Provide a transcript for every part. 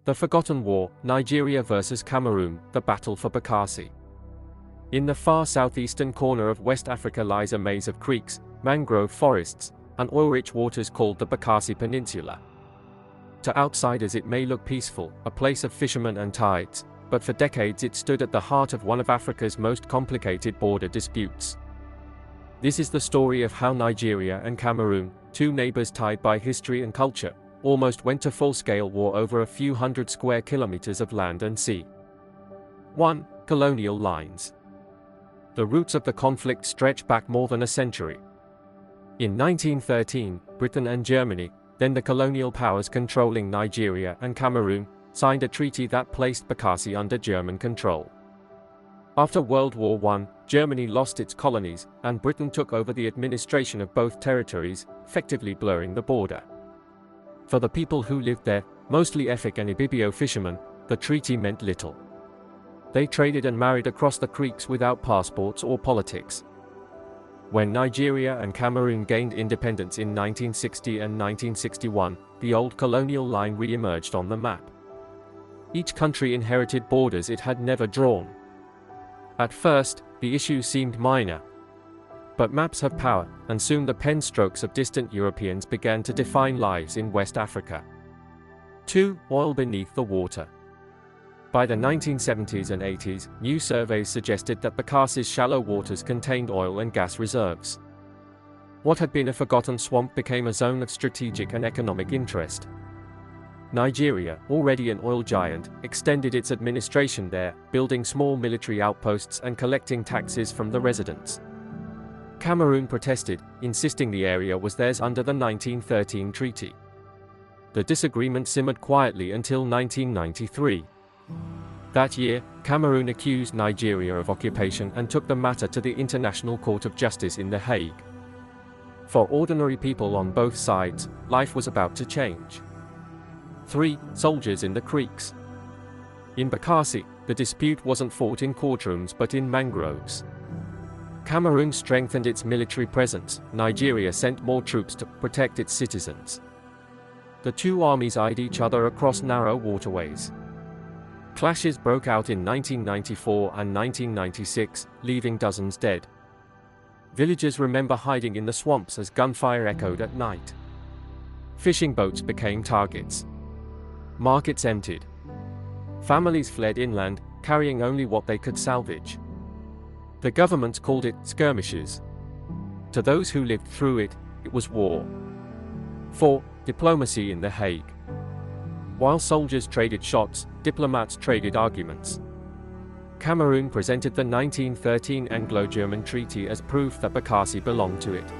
The Forgotten War, Nigeria versus Cameroon, the Battle for Bakassi. In the far southeastern corner of West Africa lies a maze of creeks, mangrove forests, and oil-rich waters called the Bakassi Peninsula. To outsiders it may look peaceful, a place of fishermen and tides, but for decades it stood at the heart of one of Africa's most complicated border disputes. This is the story of how Nigeria and Cameroon, two neighbors tied by history and culture, almost went to full-scale war over a few hundred square kilometers of land and sea. 1. Colonial lines. The roots of the conflict stretch back more than a century. In 1913, Britain and Germany, then the colonial powers controlling Nigeria and Cameroon, signed a treaty that placed Bakassi under German control. After World War I, Germany lost its colonies, and Britain took over the administration of both territories, effectively blurring the border. For the people who lived there, mostly Efik and Ibibio fishermen, the treaty meant little. They traded and married across the creeks without passports or politics. When Nigeria and Cameroon gained independence in 1960 and 1961, the old colonial line re-emerged on the map. Each country inherited borders it had never drawn. At first, the issue seemed minor. But maps have power, and soon the pen strokes of distant Europeans began to define lives in West Africa. 2. Oil beneath the water. By the 1970s and 80s, new surveys suggested that Bakassi's shallow waters contained oil and gas reserves. What had been a forgotten swamp became a zone of strategic and economic interest. Nigeria, already an oil giant, extended its administration there, building small military outposts and collecting taxes from the residents. Cameroon protested, insisting the area was theirs under the 1913 treaty. The disagreement simmered quietly until 1993. That year, Cameroon accused Nigeria of occupation and took the matter to the International Court of Justice in The Hague. For ordinary people on both sides, life was about to change. 3. Soldiers in the creeks. In Bakassi, the dispute wasn't fought in courtrooms but in mangroves. Cameroon strengthened its military presence, Nigeria sent more troops to protect its citizens. The two armies eyed each other across narrow waterways. Clashes broke out in 1994 and 1996, leaving dozens dead. Villagers remember hiding in the swamps as gunfire echoed at night. Fishing boats became targets. Markets emptied. Families fled inland, carrying only what they could salvage. The government called it skirmishes. To those who lived through it, it was war. 4. Diplomacy in The Hague. While soldiers traded shots, diplomats traded arguments. Cameroon presented the 1913 Anglo-German Treaty as proof that Bakassi belonged to it.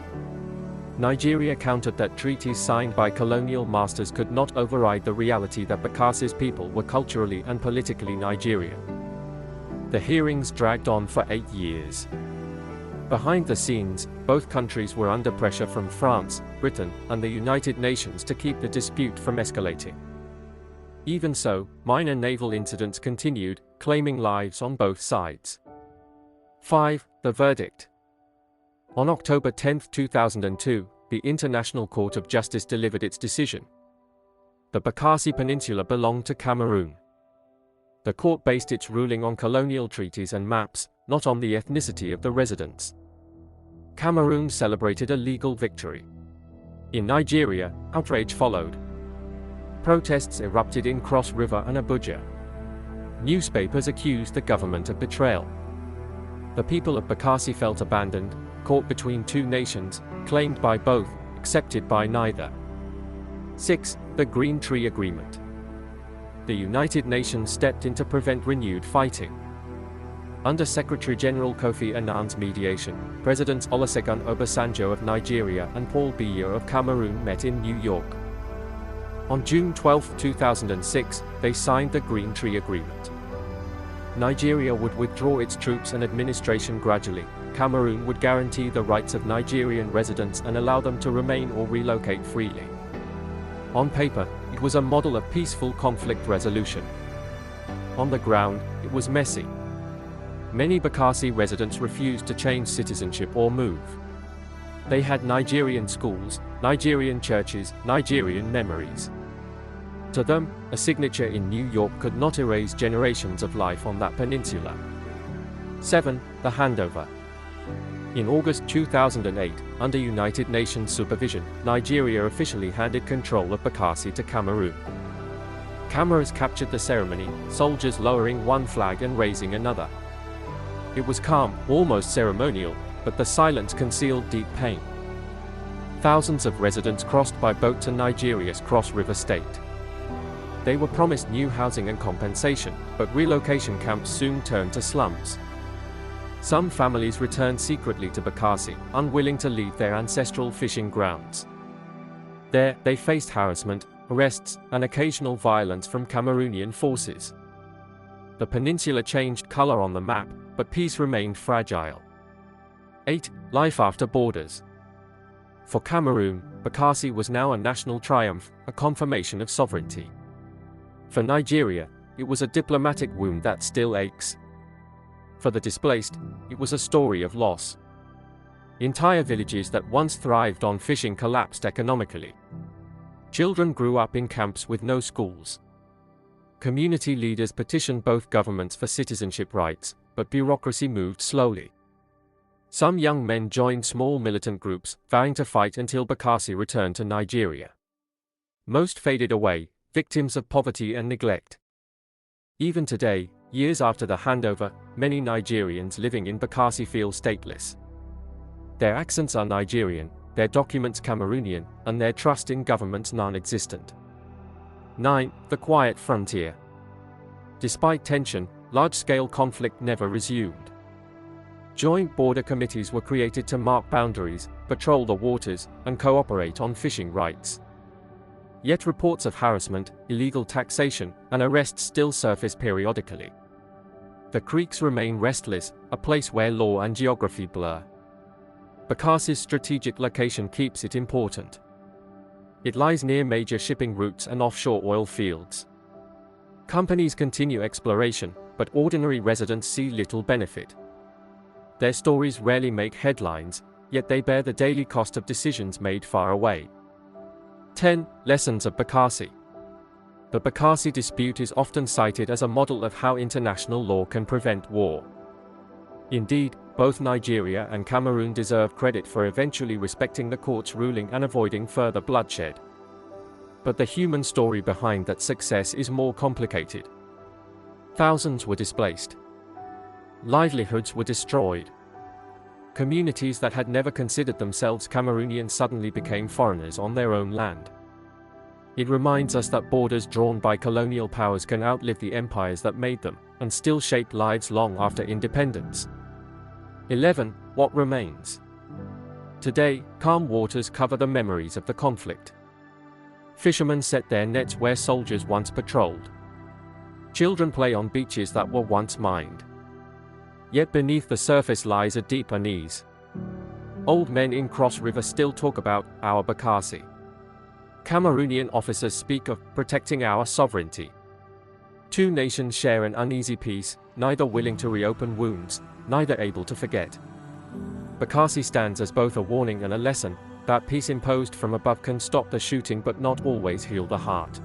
Nigeria countered that treaties signed by colonial masters could not override the reality that Bakassi's people were culturally and politically Nigerian. The hearings dragged on for 8 years. Behind the scenes, both countries were under pressure from France, Britain, and the United Nations to keep the dispute from escalating. Even so, minor naval incidents continued, claiming lives on both sides. 5. The verdict. On October 10, 2002, the International Court of Justice delivered its decision. The Bakassi Peninsula belonged to Cameroon. The court based its ruling on colonial treaties and maps, not on the ethnicity of the residents. Cameroon celebrated a legal victory. In Nigeria, outrage followed. Protests erupted in Cross River and Abuja. Newspapers accused the government of betrayal. The people of Bakassi felt abandoned, caught between two nations, claimed by both, accepted by neither. 6. The Green Tree Agreement. The United Nations stepped in to prevent renewed fighting. Under Secretary-General Kofi Annan's mediation, Presidents Olusegun Obasanjo of Nigeria and Paul Biya of Cameroon met in New York. On June 12, 2006, they signed the Green Tree Agreement. Nigeria would withdraw its troops and administration gradually. Cameroon would guarantee the rights of Nigerian residents and allow them to remain or relocate freely. On paper, it was a model of peaceful conflict resolution. On the ground, it was messy. Many Bakassi residents refused to change citizenship or move. They had Nigerian schools, Nigerian churches, Nigerian memories. To them, a signature in New York could not erase generations of life on that peninsula. 7. The handover. In August 2008, under United Nations supervision, Nigeria officially handed control of Bakassi to Cameroon. Cameras captured the ceremony, soldiers lowering one flag and raising another. It was calm, almost ceremonial, but the silence concealed deep pain. Thousands of residents crossed by boat to Nigeria's Cross River state. They were promised new housing and compensation, but relocation camps soon turned to slums. Some families returned secretly to Bakassi, unwilling to leave their ancestral fishing grounds. There, they faced harassment, arrests, and occasional violence from Cameroonian forces. The peninsula changed color on the map, but peace remained fragile. 8. Life after borders. For Cameroon, Bakassi was now a national triumph, a confirmation of sovereignty. For Nigeria, it was a diplomatic wound that still aches. For the displaced, it was a story of loss. Entire villages that once thrived on fishing collapsed economically. Children grew up in camps with no schools. Community leaders petitioned both governments for citizenship rights, but bureaucracy moved slowly. Some young men joined small militant groups, vowing to fight until Bakassi returned to Nigeria. Most faded away, victims of poverty and neglect. Even today, years after the handover, many Nigerians living in Bakassi feel stateless. Their accents are Nigerian, their documents Cameroonian, and their trust in governments non-existent. 9. The quiet frontier. Despite tension, large-scale conflict never resumed. Joint border committees were created to mark boundaries, patrol the waters, and cooperate on fishing rights. Yet reports of harassment, illegal taxation, and arrests still surface periodically. The creeks remain restless, a place where law and geography blur. Bakassi's strategic location keeps it important. It lies near major shipping routes and offshore oil fields. Companies continue exploration, but ordinary residents see little benefit. Their stories rarely make headlines, yet they bear the daily cost of decisions made far away. 10. Lessons of Bakassi. The Bakassi dispute is often cited as a model of how international law can prevent war. Indeed, both Nigeria and Cameroon deserve credit for eventually respecting the court's ruling and avoiding further bloodshed. But the human story behind that success is more complicated. Thousands were displaced. Livelihoods were destroyed. Communities that had never considered themselves Cameroonian suddenly became foreigners on their own land. It reminds us that borders drawn by colonial powers can outlive the empires that made them, and still shape lives long after independence. 11. What remains? Today, calm waters cover the memories of the conflict. Fishermen set their nets where soldiers once patrolled. Children play on beaches that were once mined. Yet beneath the surface lies a deep unease. Old men in Cross River still talk about our Bakassi. Cameroonian officers speak of protecting our sovereignty. Two nations share an uneasy peace, neither willing to reopen wounds, neither able to forget. Bakassi stands as both a warning and a lesson, that peace imposed from above can stop the shooting but not always heal the heart.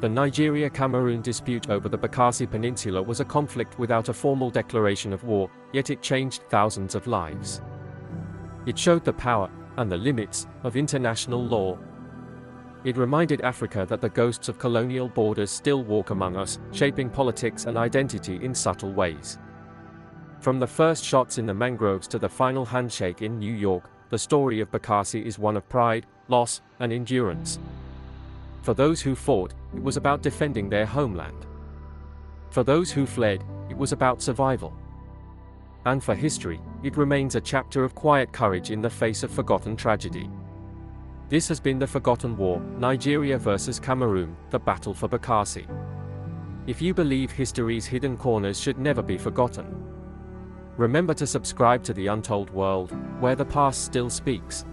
The Nigeria-Cameroon dispute over the Bakassi Peninsula was a conflict without a formal declaration of war, yet it changed thousands of lives. It showed the power, and the limits, of international law. It reminded Africa that the ghosts of colonial borders still walk among us, shaping politics and identity in subtle ways. From the first shots in the mangroves to the final handshake in New York, the story of Bakassi is one of pride, loss, and endurance. For those who fought, it was about defending their homeland. For those who fled, it was about survival. And for history, it remains a chapter of quiet courage in the face of forgotten tragedy. This has been The Forgotten War, Nigeria versus Cameroon, the battle for Bakassi. If you believe history's hidden corners should never be forgotten, remember to subscribe to the Untold World, where the past still speaks.